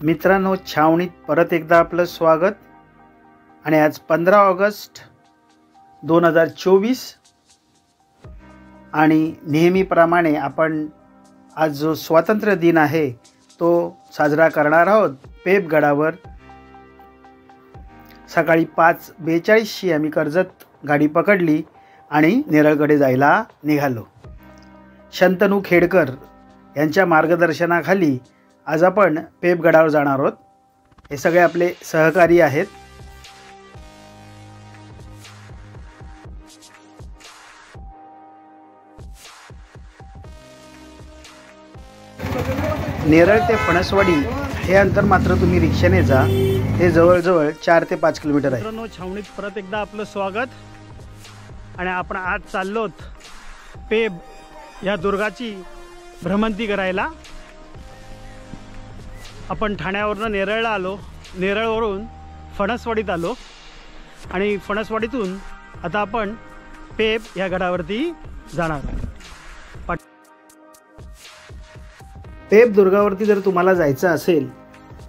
मित्रांनो, छावणीत परत एकदा आपलं स्वागत। आणि आज 15 ऑगस्ट 2024 आणि नेहमीप्रमाणे आपण आज जो स्वातंत्र्य दिन आहे तो साजरा करणार आहोत पेब गडावर। सकाळी 5:42 आम्ही कर्जत गाडी पकडली आणि नेरळकडे जायला निघालो। शंतनू खेडकर यांच्या मार्गदर्शनाखाली आज आपण पेब गडावर जाणार आहोत। हे सगळे आपले सहकारी आहेत। नेरळ ते फणसवाडी हे अंतर मात्र तुम्ही रिक्षाने जा, हे जवळजवळ 4 ते 5 किलोमीटर आहे। मित्रांनो, छावणीत परत एकदा आपलं स्वागत। आणि आपण आज चाललोत पेब या दुर्गाची भ्रमंती करायला। आपण ठाण्यावरून नेरळला आलो, नेरळवरून फणसवाडीत आलो आणि फणसवाडीतून आता आपण पेब या गडावरती जाणार आहोत। पेब दुर्गावरती जर तुम्हाला जायचं असेल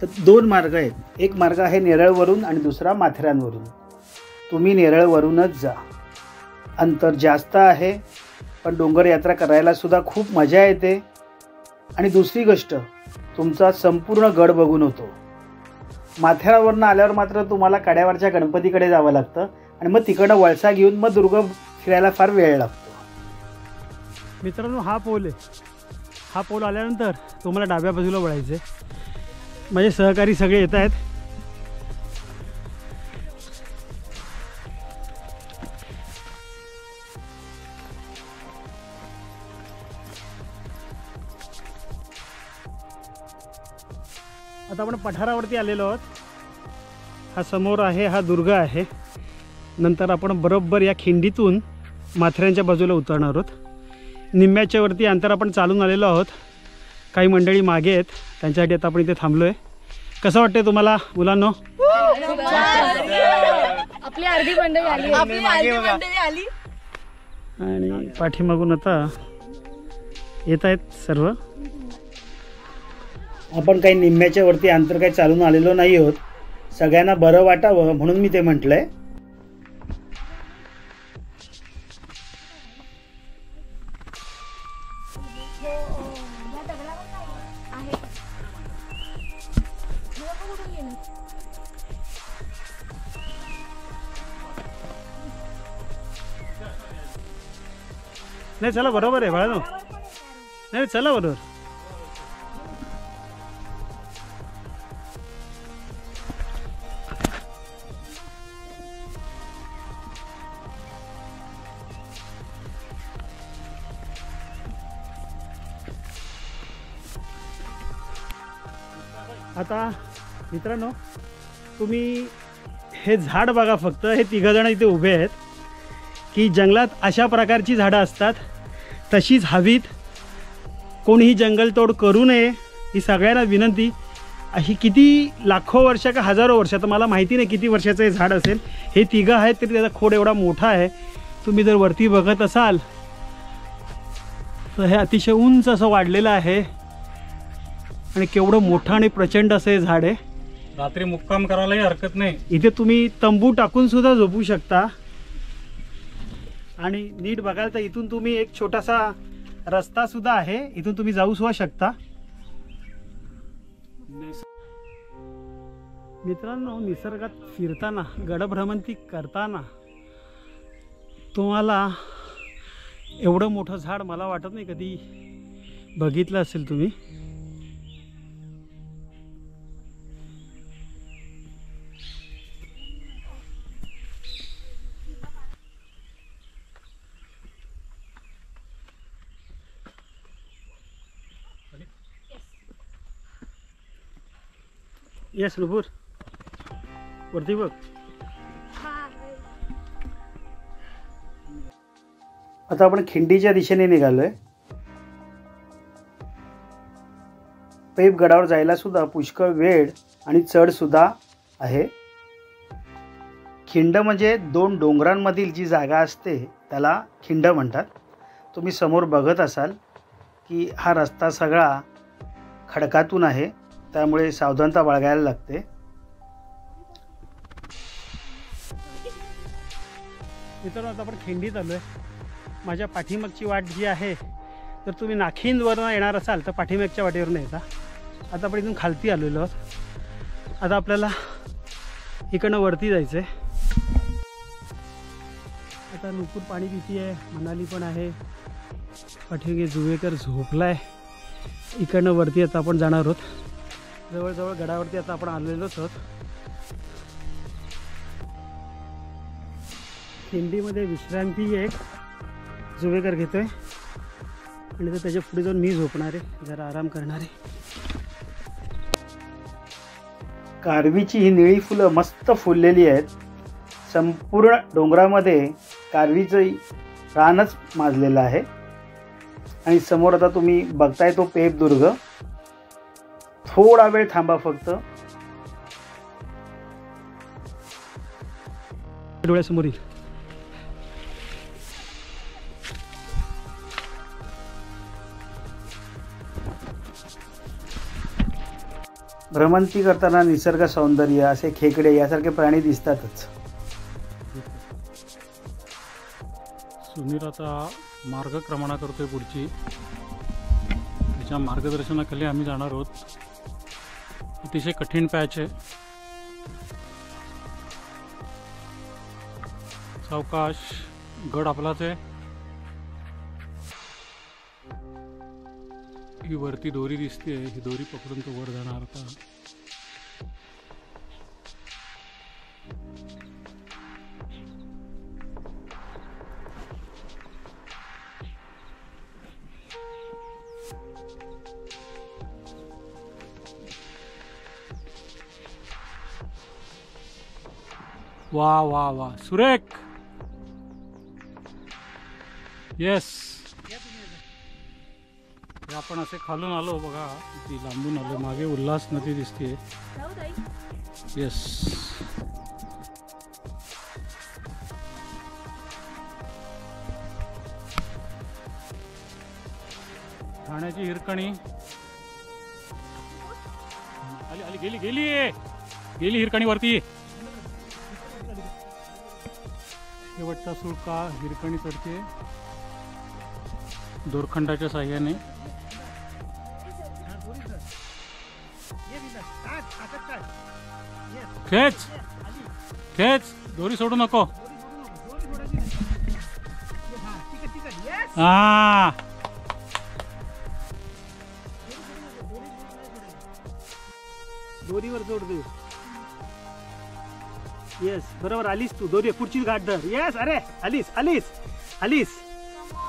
तर 2 मार्ग आहेत। एक मार्ग आहे नेरळवरून आणि दुसरा माथेरानवरून। तुम्ही नेरळवरूनच जा, अंतर जास्त आहे पण डोंगर यात्रा करायला सुद्धा खूप मजा येते। आणि दुसरी गोष्ट, तुमचा संपूर्ण गड बघून होतो। माथेरानवरून आल्यावर मात्र तुम्हाला कड्यावरच्या गणपतीकडे जावं लागतं आणि मग तिकडनं वळसा घेऊन मग दुर्ग फिरायला फार वेळ लागतो। मित्रांनो, हा पूल आहे। हा पूल आल्यानंतर तुम्हाला डाव्या बाजूला वळायचं आहे। माझे सहकारी सगळे येत आहेत। आता आपण पठारावरती आलेलो आहोत। हा समोर आहे, हा दुर्ग आहे। नंतर आपण बरोबर या खिंडीतून माथेरानच्या बाजूला उतरणार आहोत। निम्म्याच्या वरती अंतर आपण चालून आलेलो आहोत। काही मंडळी मागे आहेत, त्यांच्यासाठी आता आपण इथे थांबलो आहे। कसं वाटतंय तुम्हाला मुलांनो? आपली अर्धी मंडळी आली आणि पाठीमागून आता येत आहेत सर्व। आपण काही निम्म्याच्या वरती अंतर काही चालून आलेलो नाही आहोत, सगळ्यांना बरं वाटावं म्हणून मी ते म्हटलंय। नाही, चला बरोबर आहे बाळानो, नाही चला बरोबर। आता मित्रांनो, तुम्ही हे झाड बघा फक्त। हे 3 जण इथे उभे आहेत की जंगलात अशा प्रकारची झाडं असतात, तशीच हवीत। कोणीही जंगलतोड करू नये ही सगळ्यांना विनंती। अशी किती लाखो वर्ष का हजारो वर्ष, तर मला माहिती नाही किती वर्षाचं हे झाड असेल। हे 3 आहेत तरी त्याचा खोड एवढा मोठा आहे। तुम्ही जर वरती बघत असाल तर हे अतिशय उंच असं वाढलेलं आहे आणि केवढं मोठं आणि प्रचंड असं हे झाड आहे। रात्री मुक्काम करायलाही हरकत नाही। इथे तुम्ही तंबू टाकून सुद्धा झोपू शकता। आणि नीट बघाल तर इथून तुम्ही एक छोटासा रस्ता सुद्धा आहे, इथून तुम्ही जाऊ सुद्धा शकता। मित्रांनो, निसर्गात फिरताना, गडभ्रमंती करताना तुम्हाला एवढं मोठं झाड मला वाटत नाही कधी बघितलं असेल तुम्ही। येस नुपूर, वरती बघ। आता आपण खिंडीच्या दिशेने निघालोय। पेब गडावर जायला सुद्धा पुष्कळ वेळ आणि चढ सुद्धा आहे। खिंड म्हणजे 2 डोंगरांमधील जी जागा असते त्याला खिंड म्हणतात। तुम्ही समोर बघत असाल की हा रस्ता सगळा खडकातून आहे त्यामुळे सावधानता बाळगायला लागते. मित्रांनो, आता आपण खिंडीत आलो आहे. माझ्या पाठीमागची वाट जी आहे, जर तुम्ही नाखिंदवरून येणार असाल तर पाठीमागच्या वाटेवरून येता. आता आपण इथून खालती आलेलो आहोत. आता आपल्याला इकडनं वरती जायचं आहे. आता नुपूर पाणी पिती आहे, मनाली पण आहे, पाठीमागे जुवेकर झोपला आहे. इकडनं वरती आता आपण जाणार आहोत. जवळजवळ गडावरती आता आपण आलेलोच आहोत. खिंडीमध्ये विश्रांती एक जुवेकर घेतोय आणि तर त्याच्या पुढे जाऊन मी झोपणार आहे, जरा आराम करणार आहे. कारवीची ही निळी फुलं मस्त फुललेली आहेत. संपूर्ण डोंगरामध्ये कारवीचं रानच माजलेलं आहे. आणि समोर आता तुम्ही बघताय तो पेबदुर्ग. थोडा वेळ थांबा फक्त. डोळ्यासमोर येईल. भ्रमंती करताना निसर्ग सौंदर्य, असे खेकडे यासारखे प्राणी दिसतातच. सुनील आता मार्गक्रमणा करतोय पुढची. त्याच्या मार्गदर्शनाखाली आम्ही जाणार आहोत. अतिशय कठीण पॅच आहे. सावकाश. गड आपलाच आहे. ही वरती दोरी दिसते, ही दोरी पकडून तो वर जाणार आता. वा वा वा, सुरेख. येस, आपण असे खालून आलो बघा, ती लांबून आलो. मागे उल्हास नदी दिसते. येस, ठाण्याची हिरकणी आली आली, गेली गेली गेली हिरकणी वरती. शेवटचा सुळका हिरकणी चढते दोरखंडाच्या साह्याने. खेच खेच, दोरी सोडू नको. हा, दोरीवर जोड दे. येस, बरोबर आलीस तू. दोरी पुढची गाठ धर. येस, अरे आलीस आलीस आलीस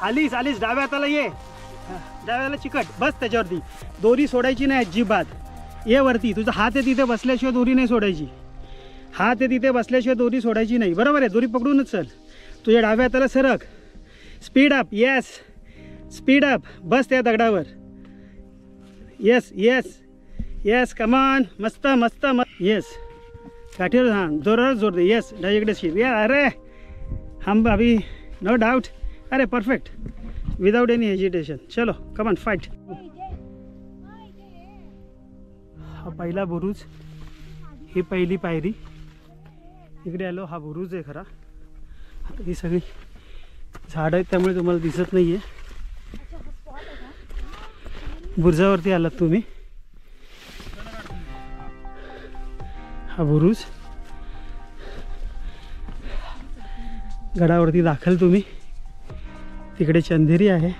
आलीस आलीस. डाव्या हाताला ये, डाव्या हाताला चिकट बस त्याच्यावरती. दोरी सोडायची नाही अजिबात. ये वरती. तुझा हात आहे तिथे बसल्याशिवाय दोरी नाही सोडायची. हात आहे तिथे बसल्याशिवाय दोरी सोडायची नाही. बरोबर आहे, दोरी पकडूनच चल. तुझ्या डाव्या हाताला सरक. Speed up. Yes, speed up. बस त्या दगडावर. Yes yes yes, come on. मस्त मस्त मस्त. येस, काठीवर. हां, जोरावर जोर दे. येस, डावीकडे शिर. या, अरे हम अभी नो डाउट. अरे परफेक्ट, विदाउट एनी हेजिटेशन. चलो कमान, फाइट. हा पहिला बुरुज, ही पहिली पायरी. इकडे आलो. हा बुरुज आहे खरा. ही सगळी झाड आहेत त्यामुळे तुम्हाला दिसत नाही आहे. बुरुजावरती आलात तुम्ही. हा बुरुज. गडावरती दाखल तुम्ही. तिकडे चंदेरी आहे.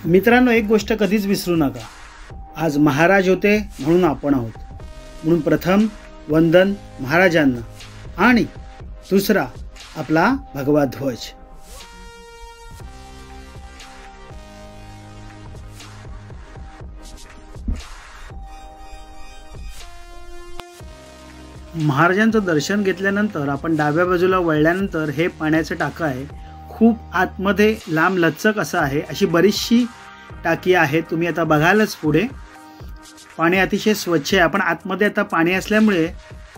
मित्रांनो, एक गोष्ट कधीच विसरू नका. आज महाराज होते म्हणून आपण आहोत. म्हणून प्रथम वंदन महाराजांना आणि दुसरा आपला भगवा ध्वज. महाराजांचं दर्शन घेतल्यानंतर आपण डाव्या बाजूला वळल्यानंतर हे पाण्याचं टाकं आहे. खूप आतमध्ये लांब लचक असं आहे. अशी बरीचशी टाकी आहे. तुम्ही आता बघालच पुढे. पाणी अतिशय स्वच्छ आहे. आपण आतमध्ये आता पाणी असल्यामुळे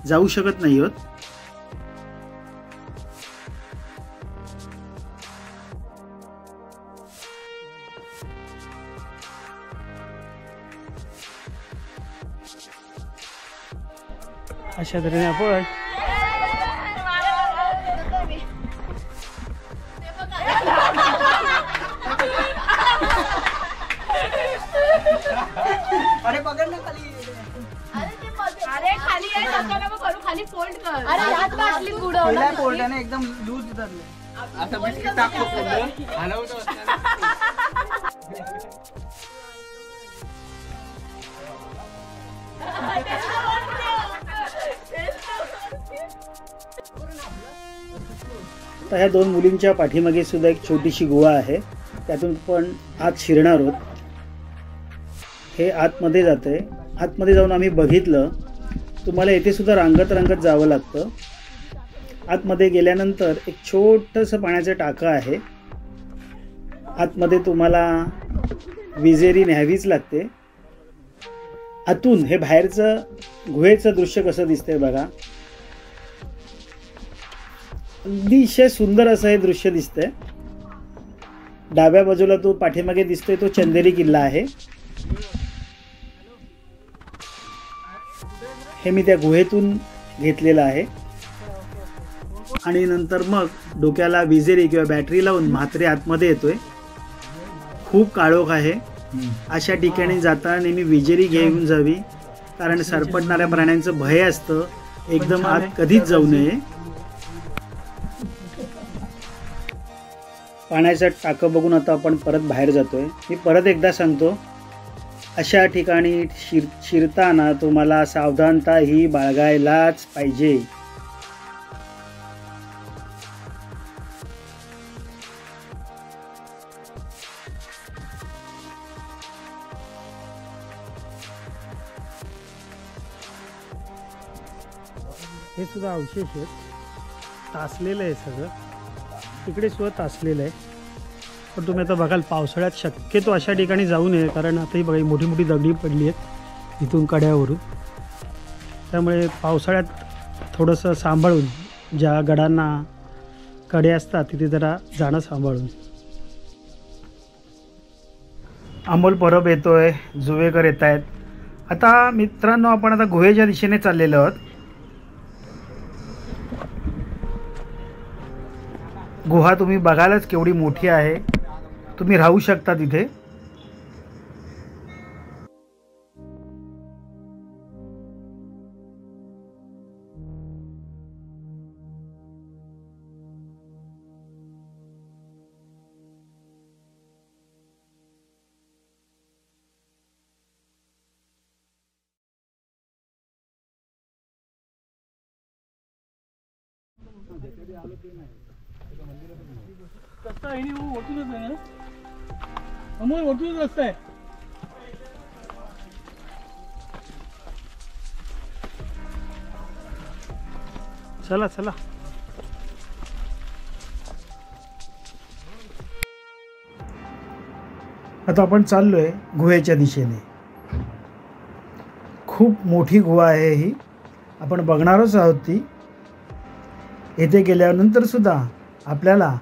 जाऊ शकत नाही आहोत. अशा तऱ्हेने आपण अरे पकड ना खाली. अरे खाली आहे नका नको करू खाली फोल्ड कर. अरे यात बाटली बुडव पहिला फोल्डने एकदम लूज धरले. आता बिस्किट टाकतो फोल्ड हलवतो. तर ह्या दोन मुलींच्या पाठीमागे सुद्धा एक छोटीशी गुहा आहे. त्यातून पण आत शिरणार आहोत. हे आतमध्ये जाते. आतमध्ये जाऊन आम्ही बघितलं. तुम्हाला येथे सुद्धा रांगत जावं लागतं. आतमध्ये गेल्यानंतर एक छोटंसं पाण्याचं टाकं आहे. आतमध्ये तुम्हाला विजेरी न्यावीच लागते. आतून हे बाहेरचं गुहेचं दृश्य कसं दिसतंय बघा. अतिशय सुंदर असं हे दृश्य दिसतंय. डाव्या बाजूला तो पाठीमागे दिसतोय तो चंदेरी किल्ला आहे. हे मी त्या गुहेतून घेतलेलं आहे. आणि नंतर मग डोक्याला विजेरी किंवा बॅटरी लावून म्हात्रे आतमध्ये येतोय. खूप काळोख आहे. अशा ठिकाणी जाताना नेहमी विजेरी घेऊन जावी, कारण सरपटणाऱ्या प्राण्यांचं भय असतं. एकदम आत कधीच जाऊ नये. पाण्याचं टाकं बघून आता आपण परत बाहेर जातोय. मी परत एकदा सांगतो, अशा ठिकाणी शिरताना तुम्हाला सावधानता ही बाळगायलाच पाहिजे. हे सुद्धा अवशेष आहेत. तासलेलं आहे सगळं. इकडे सुद्धा तासलेलं आहे. पण तुम्ही आता बघाल पावसाळ्यात शक्यतो अशा ठिकाणी जाऊ नये, कारण आता ही बघा मोठी मोठी दगडी पडली आहेत इथून कड्यावरून. त्यामुळे पावसाळ्यात थोडंसं सांभाळून, ज्या गडांना कडे असतात तिथे जरा जाणं सांभाळून. अमोल परब येतोय, जुवेकर येत आहेत. आता मित्रांनो आपण आता गुहेच्या दिशेने चाललेलो आहोत. गुहा तुम्ही बघालच केवढी मोठी आहे. तुम्ही राहू शकता तिथे. रस्ता आहे वरतूनच आहे ना. अमोल वरतूनच रस्ता आहे. चला चला. आता आपण चाललोय गुहेच्या दिशेने. खूप मोठी गुहा आहे ही. आपण बघणारच आहोत ती. येथे गेल्यानंतर सुद्धा आपल्याला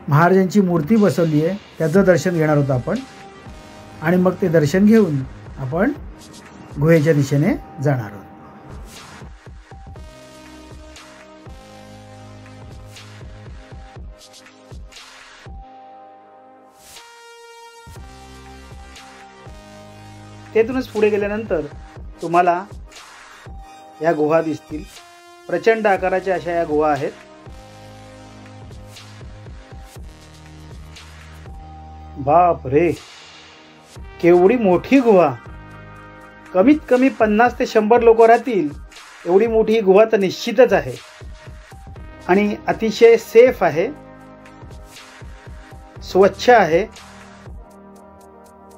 महाराजांची मूर्ती बसवली आहे, त्याचं दर्शन घेणार होतं आपण. आणि मग ते दर्शन घेऊन आपण गुहेच्या दिशेने जाणार आहोत. तेथूनच पुढे गेल्यानंतर तुम्हाला या गुहा दिसतील. प्रचंड आकाराच्या अशा या गुहा आहेत. बाप रे, केवढी मोठी गुहा. कमीत कमी 50 ते 100 लोक राहतील एवढी मोठी गुहा तर निश्चितच आहे. आणि अतिशय सेफ आहे, स्वच्छ आहे.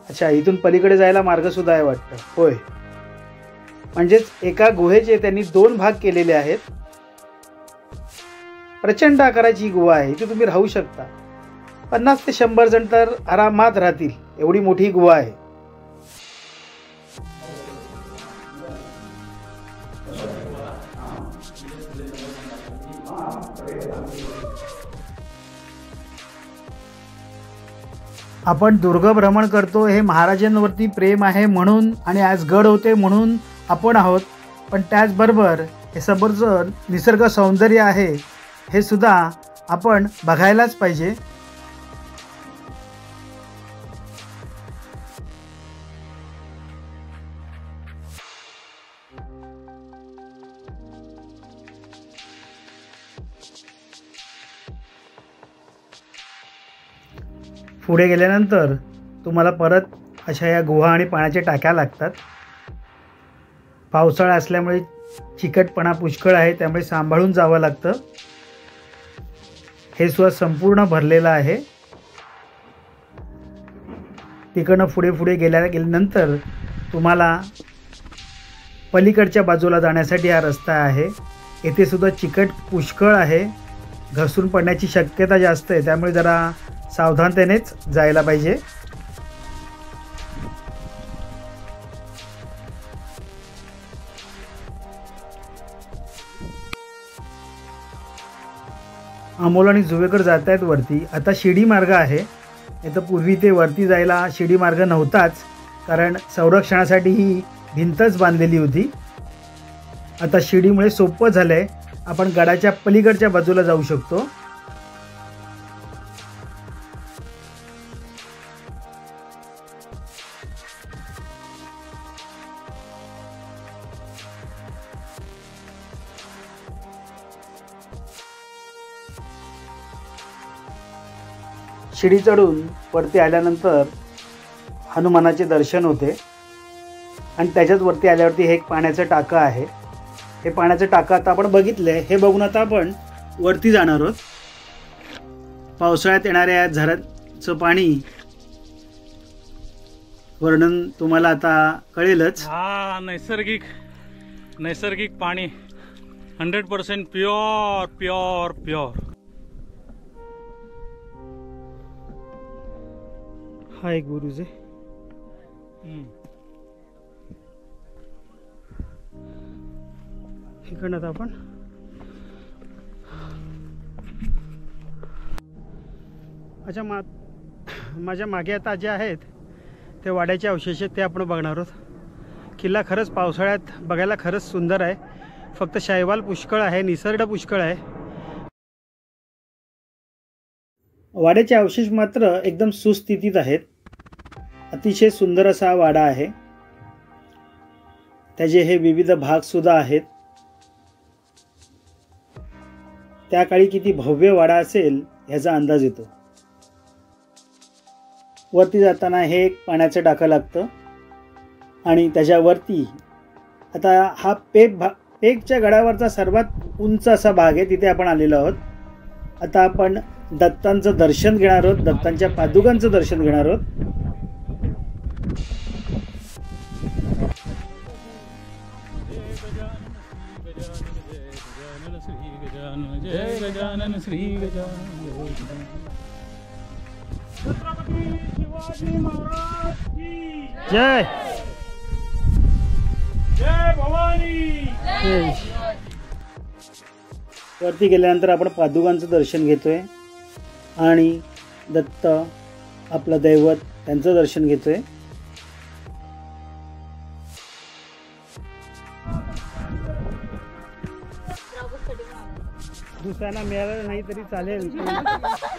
अच्छा, इथून पलीकडे जायला मार्ग सुद्धा आहे वाटतं. होय, म्हणजेच एका गुहेचे त्यांनी 2 भाग केलेले आहेत. प्रचंड आकाराची गुहा आहे. इथे तुम्ही राहू शकता. 50 ते 100 जण तर आरामात राहतील, एवढी मोठी गुहा आहे. आपण दुर्ग भ्रमण करतो हे महाराजांवरती प्रेम आहे म्हणून आणि आज गड होते म्हणून आपण आहोत. पण त्याचबरोबर हे समोरचं निसर्ग सौंदर्य आहे हे सुद्धा आपण बघायलाच पाहिजे. पुढे गेल्यानंतर तुम्हाला परत अशा या गुहा आणि पाण्याच्या टाक्या लागतात. पावसाळा असल्यामुळे चिकटपणा पुष्कळ आहे, त्यामुळे सांभाळून जावं लागतं. हे सुद्धा संपूर्ण भरलेलं आहे. तिकडनं पुढे गेल्यानंतर तुम्हाला पलीकडच्या बाजूला जाण्यासाठी हा रस्ता आहे. येथे सुद्धा चिकट पुष्कळ आहे, घसरून पडण्याची शक्यता जास्त आहे, त्यामुळे जरा सावधानतेनेच जायला पाहिजे. अमोल आणि जुवेकर जात आहेत वरती. आता शिडी मार्ग आहे. इथं पूर्वी ते वरती जायला शिडी मार्ग नव्हताच, कारण संरक्षणासाठी ही भिंतच बांधलेली होती. आता शिडीमुळे सोपं झालं आहे. आपण गडाच्या पलीकडच्या बाजूला जाऊ शकतो. शिडी चढून वरती आल्यानंतर हनुमानाचे दर्शन होते आणि त्याच्याच वरती आल्यावरती हे एक पाण्याचं टाकं आहे. हे पाण्याचं टाकं आता आपण बघितलं आहे. हे बघून आता आपण वरती जाणार आहोत. पावसाळ्यात येणाऱ्या झऱ्याचं पाणी वर्णन तुम्हाला आता कळेलच. हा नैसर्गिक पाणी 100% प्युअर. हा एक बुरुज आहे. इकडनं आता आपण माझ्या मागे आता जे आहेत ते वाड्याचे अवशेष आहेत, ते आपण बघणार आहोत. किल्ला खरंच पावसाळ्यात बघायला खरंच सुंदर आहे. फक्त शायवाल पुष्कळ आहे, निसर्ग पुष्कळ आहे. वाड्याचे अवशेष मात्र एकदम सुस्थितीत आहेत. अतिशय सुंदर असा हा वाडा आहे. त्याचे हे विविध भाग सुद्धा आहेत. त्या काळी किती भव्य वाडा असेल याचा अंदाज येतो. वरती जाताना हे एक पाण्याचं टाकं लागतं आणि त्याच्यावरती आता हा पेकच्या गडावरचा सर्वात उंच असा भाग आहे, तिथे आपण आलेलो आहोत. आता आपण दत्तांचं दर्शन घेणार आहोत, दत्तांच्या पादुकांचं दर्शन घेणार आहोत. जय गजानन श्री गजानन. छत्रपती शिवाजी महाराज की जय. जय भवानी. वरती गेल्यानंतर आपण पादुकांचं दर्शन घेतोय आणि दत्त आपलं दैवत त्यांचं दर्शन घेतोय. दुसऱ्यांना मिळालं नाही तरी चालेल,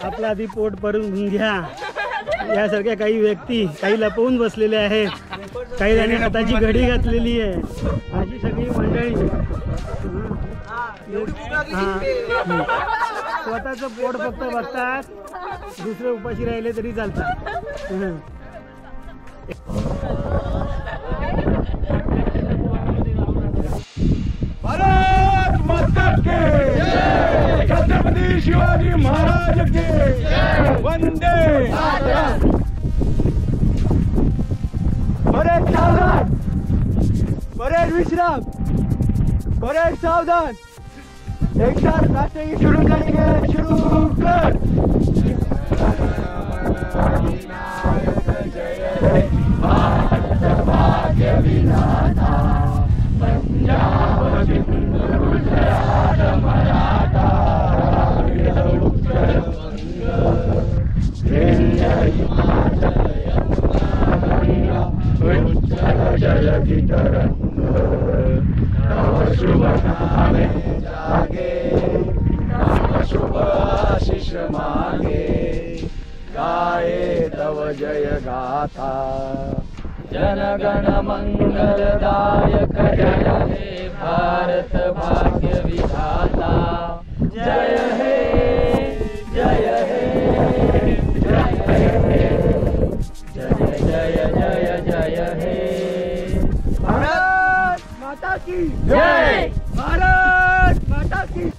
आपलं आधी पोट भरून घ्या. यासारख्या काही व्यक्ती काही लपवून बसलेले आहेत, काही जणी हाताची घडी घातलेली आहे. अशी सगळी मंडळी स्वतःचं पोट फक्त बघतात, दुसरे उपाशी राहिले तरी चालतात. भारत माता के छत्रपती शिवाजी महाराज के वंदे मातरम. बरे परेड विश्राम, परेड सावधान, एक साथ नाचने की शुरू करेंगे, शुरू कर। भाग्य विधाता पंजाब सिंधु गुजरात मराठा उत्तर उच्चल जलधि तरंग तव शुभ नामे जागे, तव शुभ आशीष मांगे, गाए तव जय गाथा। जनगण मंगलदायक जय हे भारत भाग्य विधाता, जय हे जय हे जय हे जय जय जय जय हे। भारत माता की जय, भारत माता की।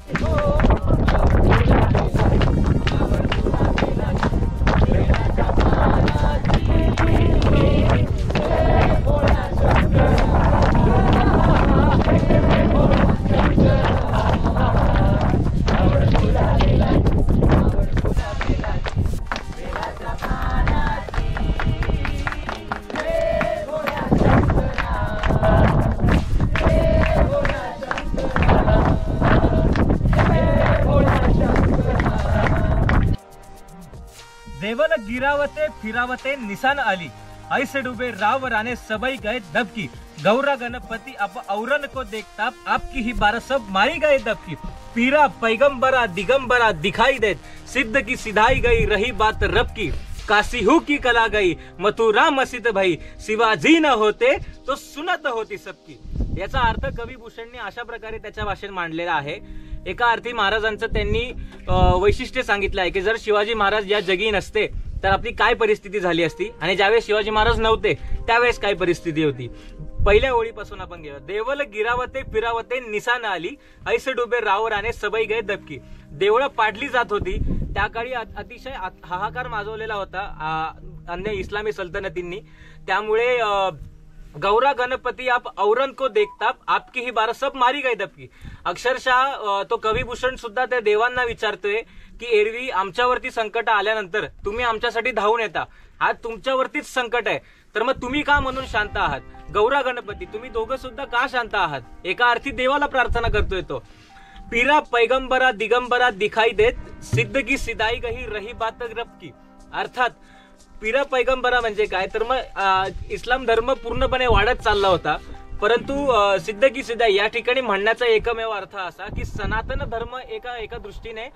देवल गिरावते फिरावते निशान आली, ऐसे डूबे राव राने सबई गए दबकी, गौरा गणपति अब औरन को देखता आपकी ही बारह सब मारी गए दबकी, पीरा पैगंबरा दिगंबरा दिखाई देत, सिद्ध की सिधाई गई रही बात रब की, काशी हु की कला गई मथुरा मस्जिद भाई, शिवाजी न होते तो सुनत होती सबकी। याचा अर्थ कवी भूषणने अशा प्रकारे त्याच्या भाषेत मांडलेला आहे। एका अर्थी महाराजांचं त्यांनी वैशिष्ट्य सांगितलं आहे की जर शिवाजी महाराज या जगी नसते तर आपली काय परिस्थिती झाली असती, आणि ज्यावेळेस शिवाजी महाराज नव्हते त्यावेळेस काय परिस्थिती होती। पहिल्या ओळीपासून आपण घेऊया, देवल गिरावते फिरावते निशान आली, ऐसे डुबे राव राणे सबई गए दबकी। देवळं पाडली जात होती, त्या काळी अतिशय हाहाकार माजवलेला होता अन्य इस्लामी सल्तनतींनी, त्यामुळे गौरा गणपती आप औरन को देखता आपकी ही बारह सब मारी गई दबकी। अक्षरशः तो कविभूषण सुद्धा त्या देवांना विचारतोय की एरवी आमच्यावरती संकट आल्यानंतर तुम्ही आमच्यासाठी धावून येता, आज तुमच्यावरतीच संकट आहे तर मग तुम्ही का म्हणून शांत आहात? गौरा गणपती तुम्ही दोघं सुद्धा का शांत आहात? एका अर्थी देवाला प्रार्थना करतोय तो। पीरा पैगंबरा दिगंबरा दिखाई देत, सिद्ध की सिदाई गही रही बात रब की। अर्थात पीरा पैगंबरा म्हणजे काय तर मग इस्लाम धर्म पूर्णपणे वाढत चालला होता, परंतु सिद्ध की सिद्धाई या ठिकाणी म्हणण्याचा एकमेव अर्थ असा की सनातन धर्म एका दृष्टीने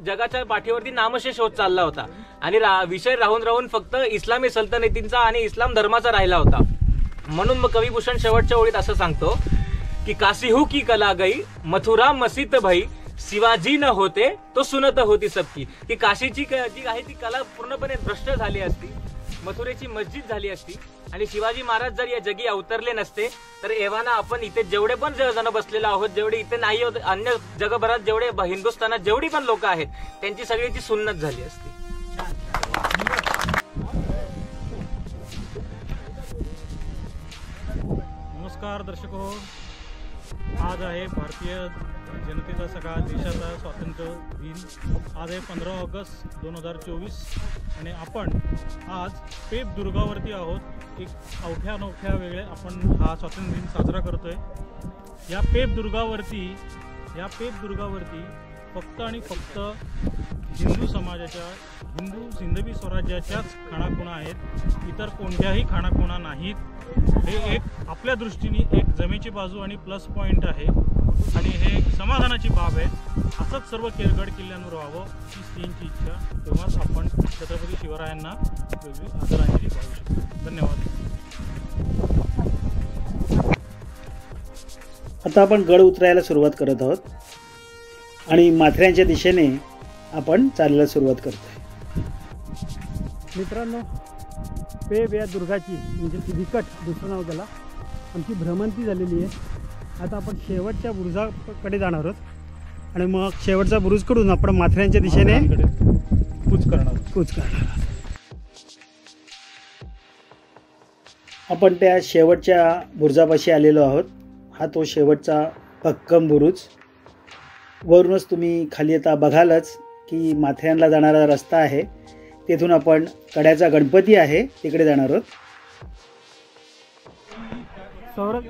जगाच्या पाठीवरती नामशेष होत चालला होता आणि विषय राहून राहून फक्त इस्लामी सल्तनतींचा आणि इस्लाम धर्माचा राहिला होता। म्हणून मग कविभूषण शेवटच्या ओळीत असं सांगतो की काशी हु की कला गई मथुरा मस्जिद भाई, शिवाजी न होते तो सुनत होती सबकी। की काशीची जी आहे ती कला पूर्णपणे भ्रष्ट झाली असती, मथुरेची मस्जिद झाली असती, आणि शिवाजी महाराज जर या जगी अवतरले नसते तर एव्हाना आपण इथे जेवढे पण जण बसलेलो आहोत, जेवढे इथे नाही होत अन्य जगभरात जेवढे हिंदुस्थानात जेवढी पण लोक आहेत त्यांची सगळ्याची सुन्नत झाली असती। नमस्कार दर्शको, आज आहे भारतीय जनतेचा सगळा देशाचा स्वातंत्र्य दिन। आज आहे 15 ऑगस्ट 2024 आणि आपण आज पेब दुर्गावरती आहोत। एक अवघ्या वेगळे आपण हा स्वातंत्र्य दिन साजरा करतोय। या पेब दुर्गावरती फक्त आणि फक्त हिंदू समाजाच्या, हिंदू सिंधवी स्वराज्याच्याच खाणाखुणा आहेत, इतर कोणत्याही खाणाखुणा नाहीत। हे एक आपल्या दृष्टीने एक जमेची बाजू आणि प्लस पॉईंट आहे आणि हे समाधानाची बाब आहे। असंच सर्व गड किल्ल्यांवर व्हावं ही स्त्रींची इच्छा, तेव्हाच आपण छत्रपती शिवरायांना वेगळी आदरांजली वाहू शकतो। धन्यवाद। आता आपण गड उतरायला सुरुवात करत आहोत आणि माथऱ्यांच्या दिशेने आपण चालायला सुरुवात करतोय। मित्रांनो, पेब या दुर्गाची म्हणजे ती विकट दुसरं नाव त्याला, आमची भ्रमंती झालेली आहे। आता आपण शेवटच्या बुरुजाकडे जाणार आहोत आणि मग शेवटच्या बुरुजकडून आपण माथऱ्यांच्या दिशेने कूच करणार आहोत। आपण त्या शेवटच्या बुरुजापाशी आलेलो आहोत. हा तो शेवटचा भक्कम बुरुज. वरूनच तुम्ही खाली आता बघालच की माथेरानला जाणारा रस्ता आहे. तेथून आपण कड्याचा गणपती आहे तिकडे जाणार आहोत. सौरभ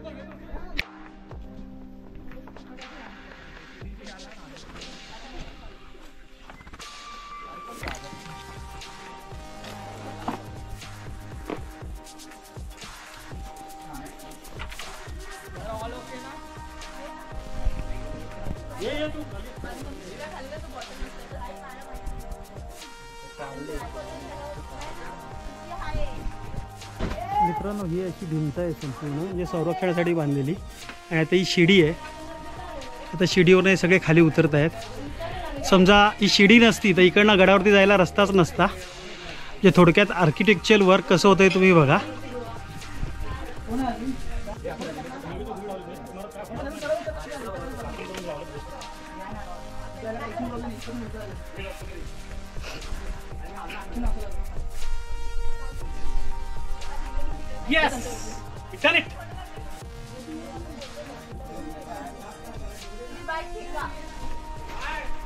मित्रांनो, ही अशी भिंत आहे संपूर्ण जे संरक्षणासाठी बांधलेली आणि आता ही शिडी आहे. आता शिडीवरून हे सगळे खाली उतरत आहेत. समजा ही शिडी नसती तर इकडनं गडावरती जायला रस्ताच नसता. जे थोडक्यात आर्किटेक्चरल वर्क कसं होतं तुम्ही बघा. Yes, we done it.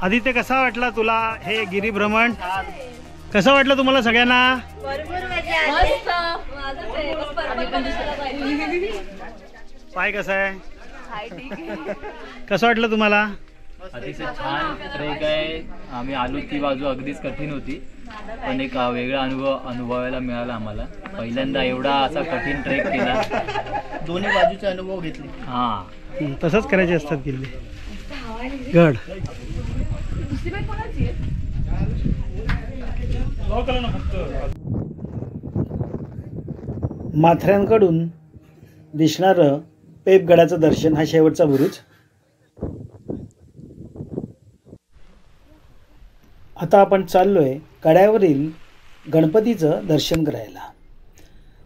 Aditya, कसा वाटला तुला हे गिरीभ्रमण? कसं वाटलं तुम्हाला सगळ्यांना? पाय कसा आहे? कसं वाटलं तुम्हाला? अतिशय छान ट्रेक आहे. आम्ही आलो ती बाजू अगदीच कठीण होती, पण एक वेगळा अनुभवायला मिळाला आम्हाला. पहिल्यांदा एवढा असा कठीण ट्रेक केला. दोन्ही बाजूचे अनुभव घेतले. हां, तसंच करायचे असतात किल्ले गड. माथेरानकडून दिसणारं पेबगडाचं दर्शन हा शेवटचा बुरुज. आता आपण चाललोय कड्यावरील गणपतीचं दर्शन करायला.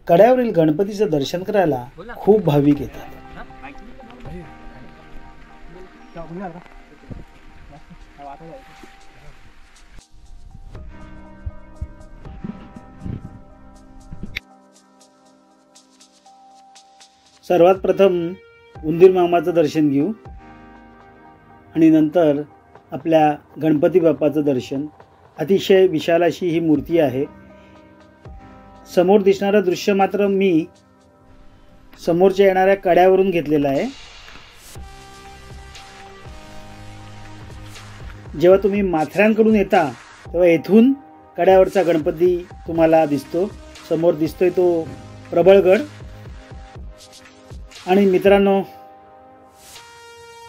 कड्यावरील गणपतीचं दर्शन करायला खूप भाविक येतात. सर्वात प्रथम उंदीर मामाचं दर्शन घेऊ आणि नंतर आपल्या गणपती बाप्पाचं दर्शन. अतिशय विशाल अशी ही मूर्ती आहे. समोर दिसणारं दृश्य मात्र मी समोरच्या येणाऱ्या कड्यावरून घेतलेलं आहे. जेव्हा तुम्ही माथेरानकडून येता तेव्हा येथून कड्यावरचा गणपती तुम्हाला दिसतो. समोर दिसतोय तो प्रबळगड. आणि मित्रांनो,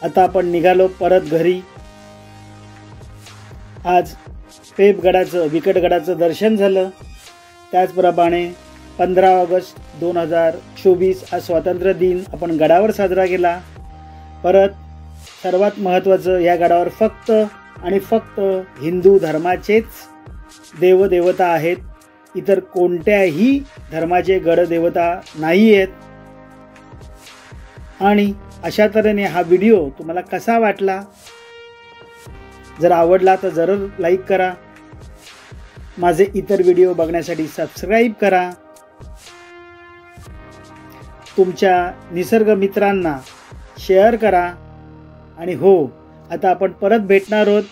आता आपण निघालो परत घरी. आज पेबगडाचं विकटगडाचं दर्शन झालं. त्याचप्रमाणे 15 ऑगस्ट 2024 आज स्वातंत्र्य दिन आपण गडावर साजरा केला. परत सर्वात महत्त्वाचं, या गडावर फक्त आणि फक्त हिंदू धर्माचेच देवदेवता आहेत. इतर कोणत्याही धर्माचे गडदेवता नाही आहेत. आणि अशा तऱ्हेने हा व्हिडिओ तुम्हाला कसा वाटला? जर आवडला तर जरूर लाईक करा. माझे इतर व्हिडिओ बघण्यासाठी सबस्क्राईब करा. तुमच्या निसर्ग मित्रांना शेअर करा. आणि हो, आता आपण परत भेटणार आहोत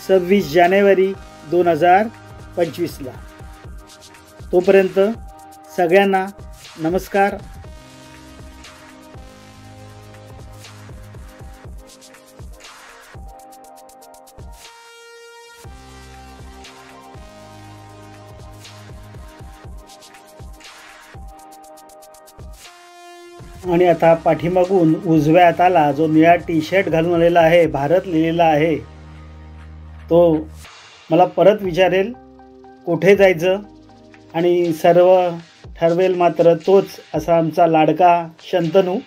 26 जानेवारी 2025ला. तोपर्यंत सगळ्यांना नमस्कार. आणि आता पाठीमागून उजव्या हाताला जो निळा टी शर्ट घालून आलेला आहे, भारत लिहिलेला आहे, तो मला परत विचारेल कुठे जायचं आणि सर्व ठरवेल मात्र तोच, असा आमचा लाडका शंतनू.